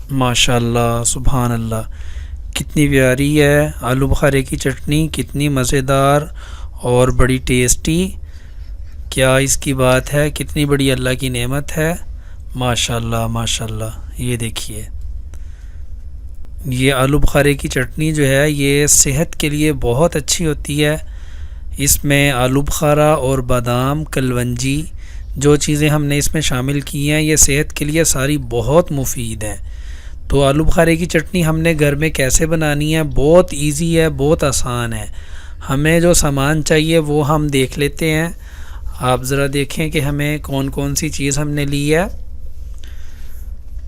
माशाल्लाह, सुभान अल्लाह। कितनी प्यारी है आलू बुखारे की चटनी, कितनी मज़ेदार और बड़ी टेस्टी। क्या इसकी बात है, कितनी बड़ी अल्लाह की नेमत है। माशाल्लाह माशाल्लाह। ये देखिए, ये आलू बुखारे की चटनी जो है ये सेहत के लिए बहुत अच्छी होती है। इसमें आलू बुखारा और बादाम, कलवंजी, जो चीज़ें हमने इसमें शामिल की हैं ये सेहत के लिए सारी बहुत मुफीद हैं। तो आलू बुखारे की चटनी हमने घर में कैसे बनानी है, बहुत इजी है, बहुत आसान है। हमें जो सामान चाहिए वो हम देख लेते हैं। आप ज़रा देखें कि हमें कौन कौन सी चीज़ हमने ली है।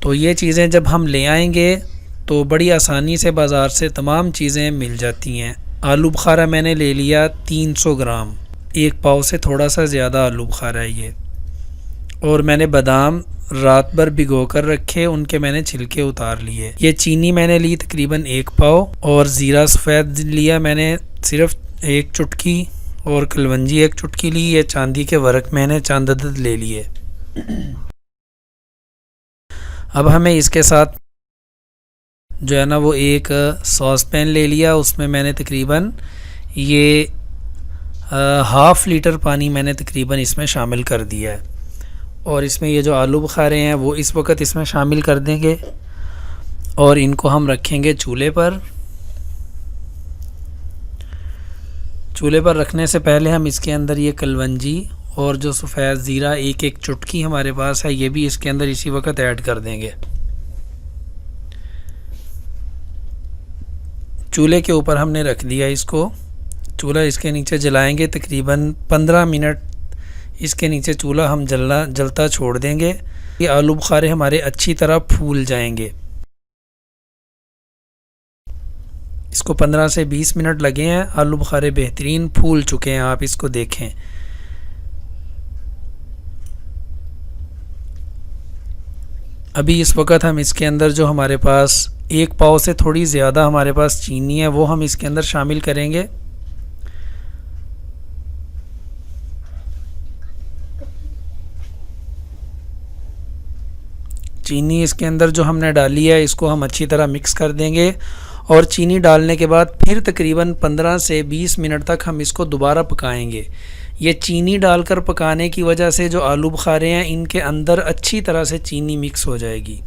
तो ये चीज़ें जब हम ले आएंगे तो बड़ी आसानी से बाज़ार से तमाम चीज़ें मिल जाती हैं। आलू बुखारा मैंने ले लिया 300 ग्राम, एक पाव से थोड़ा सा ज़्यादा आलू बुखारा है ये। और मैंने बादाम रात भर भिगो कर रखे, उनके मैंने छिलके उतार लिए। ये चीनी मैंने ली तकरीबन 1 पाव, और ज़ीरा सफ़ेद लिया मैंने सिर्फ 1 चुटकी, और कलवंजी 1 चुटकी ली। ये चांदी के वर्क मैंने चंद अदद ले लिए। अब हमें इसके साथ जो है ना वो एक सॉस पैन ले लिया, उसमें मैंने तकरीबन ये हाफ़ लीटर पानी मैंने तकरीबन इसमें शामिल कर दिया है। और इसमें ये जो आलू बुखारे हैं वो इस वक्त इसमें शामिल कर देंगे, और इनको हम रखेंगे चूल्हे पर। चूल्हे पर रखने से पहले हम इसके अंदर ये कलवंजी और जो सफ़ेद ज़ीरा 1-1 चुटकी हमारे पास है ये भी इसके अंदर इसी वक्त ऐड कर देंगे। चूल्हे के ऊपर हमने रख दिया इसको। चूल्हा इसके नीचे जलाएंगे तकरीबन 15 मिनट। इसके नीचे चूल्हा हम जलता छोड़ देंगे। ये आलू बुखारे हमारे अच्छी तरह फूल जाएंगे। इसको 15 से 20 मिनट लगे हैं। आलू बुखारे बेहतरीन फूल चुके हैं, आप इसको देखें। अभी इस वक्त हम इसके अंदर जो हमारे पास 1 पाव से थोड़ी ज़्यादा हमारे पास चीनी है वो हम इसके अंदर शामिल करेंगे। चीनी इसके अंदर जो हमने डाली है इसको हम अच्छी तरह मिक्स कर देंगे, और चीनी डालने के बाद फिर तकरीबन 15 से 20 मिनट तक हम इसको दोबारा पकाएंगे। ये चीनी डालकर पकाने की वजह से जो आलू बुखारे हैं इनके अंदर अच्छी तरह से चीनी मिक्स हो जाएगी।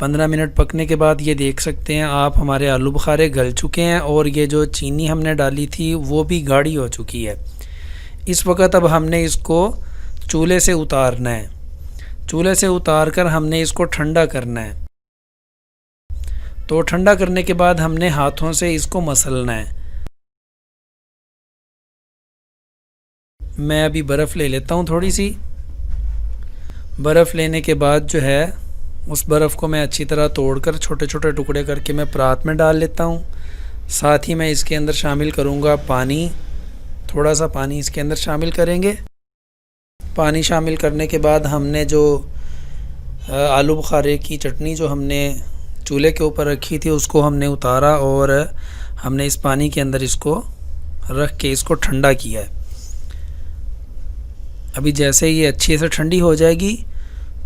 15 मिनट पकने के बाद ये देख सकते हैं आप हमारे आलू बुखारे गल चुके हैं, और ये जो चीनी हमने डाली थी वो भी गाढ़ी हो चुकी है। इस वक्त अब हमने इसको चूल्हे से उतारना है। चूल्हे से उतार कर हमने इसको ठंडा करना है। तो ठंडा करने के बाद हमने हाथों से इसको मसलना है। मैं अभी बर्फ़ ले लेता हूँ थोड़ी सी। बर्फ़ लेने के बाद जो है उस बर्फ़ को मैं अच्छी तरह तोड़कर छोटे छोटे टुकड़े करके मैं परात में डाल लेता हूँ। साथ ही मैं इसके अंदर शामिल करूँगा पानी। थोड़ा सा पानी इसके अंदर शामिल करेंगे। पानी शामिल करने के बाद हमने जो आलू बुखारे की चटनी जो हमने चूल्हे के ऊपर रखी थी उसको हमने उतारा, और हमने इस पानी के अंदर इसको रख के इसको ठंडा किया है। अभी जैसे ये अच्छे से ठंडी हो जाएगी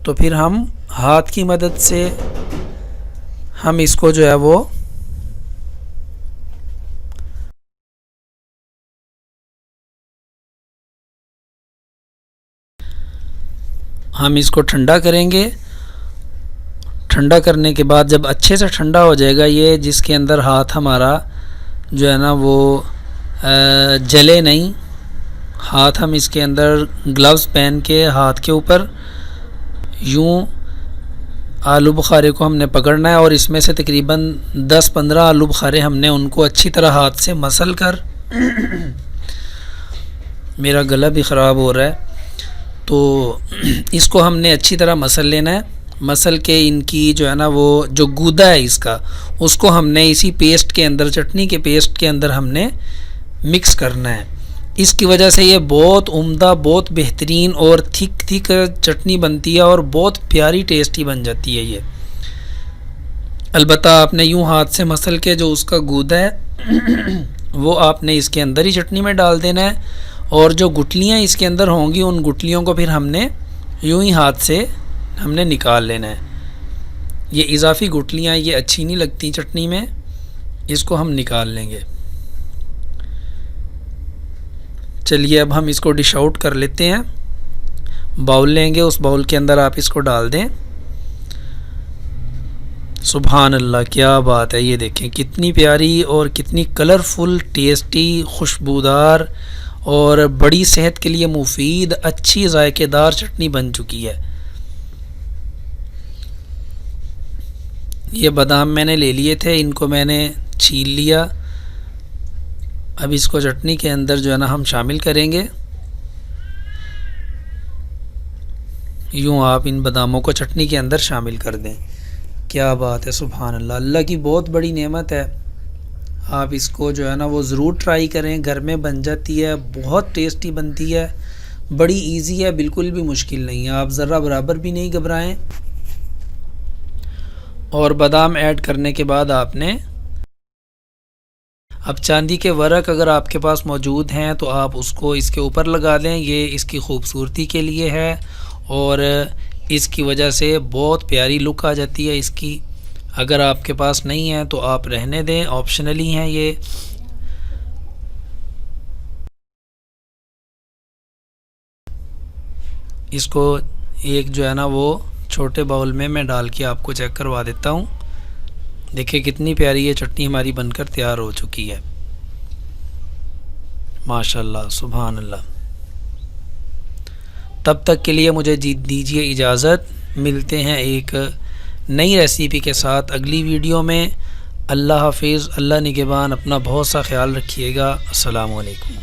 तो फिर हम हाथ की मदद से हम इसको जो है वो ठंडा करेंगे। ठंडा करने के बाद जब अच्छे से ठंडा हो जाएगा ये, जिसके अंदर हाथ हमारा जो है ना वो जले नहीं, हाथ हम इसके अंदर ग्लव्स पहन के हाथ के ऊपर यूं आलू बुखारे को हमने पकड़ना है, और इसमें से तकरीबन 10-15 आलू बुखारे हमने उनको अच्छी तरह हाथ से मसल कर मेरा गला भी ख़राब हो रहा है, तो इसको हमने अच्छी तरह मसल लेना है। मसल के इनकी जो है ना वो जो गूदा है इसका, उसको हमने इसी पेस्ट के अंदर, चटनी के पेस्ट के अंदर हमने मिक्स करना है। इसकी वजह से ये बहुत उम्दा, बहुत बेहतरीन और थिक चटनी बनती है, और बहुत प्यारी टेस्टी बन जाती है ये। अलबत्ता आपने यूं हाथ से मसल के जो उसका गूदा है वो आपने इसके अंदर ही चटनी में डाल देना है, और जो गुठलियाँ इसके अंदर होंगी उन गुठलियों को फिर हमने यूं ही हाथ से हमने निकाल लेना है। ये इजाफी गुठलियाँ ये अच्छी नहीं लगती चटनी में, इसको हम निकाल लेंगे। चलिए अब हम इसको डिश आउट कर लेते हैं। बाउल लेंगे, उस बाउल के अंदर आप इसको डाल दें। सुभान अल्लाह, क्या बात है। ये देखें कितनी प्यारी और कितनी कलरफुल, टेस्टी, खुशबूदार और बड़ी सेहत के लिए मुफीद, अच्छी जायकेदार चटनी बन चुकी है। ये बादाम मैंने ले लिए थे, इनको मैंने छील लिया। अब इसको चटनी के अंदर जो है ना हम शामिल करेंगे। यूँ आप इन बादामों को चटनी के अंदर शामिल कर दें। क्या बात है, सुभान अल्लाह, अल्लाह की बहुत बड़ी नेमत है। आप इसको जो है ना वो ज़रूर ट्राई करें, घर में बन जाती है, बहुत टेस्टी बनती है, बड़ी इजी है, बिल्कुल भी मुश्किल नहीं है। आप ज़रा बराबर भी नहीं घबराएं। और बादाम ऐड करने के बाद आपने अब चांदी के वर्क अगर आपके पास मौजूद हैं तो आप उसको इसके ऊपर लगा दें। ये इसकी खूबसूरती के लिए है और इसकी वजह से बहुत प्यारी लुक आ जाती है इसकी। अगर आपके पास नहीं है तो आप रहने दें, ऑप्शनली हैं ये। इसको एक जो है ना वो छोटे बाउल में मैं डाल के आपको चेक करवा देता हूँ। देखिए कितनी प्यारी ये चटनी हमारी बनकर तैयार हो चुकी है। माशाल्लाह, सुभान अल्लाह। तब तक के लिए मुझे दीजिए इजाज़त। मिलते हैं एक नई रेसिपी के साथ अगली वीडियो में। अल्लाह हाफिज़, अल्लाह निगहबान, अपना बहुत सा ख्याल रखिएगा। अस्सलामु अलैकुम।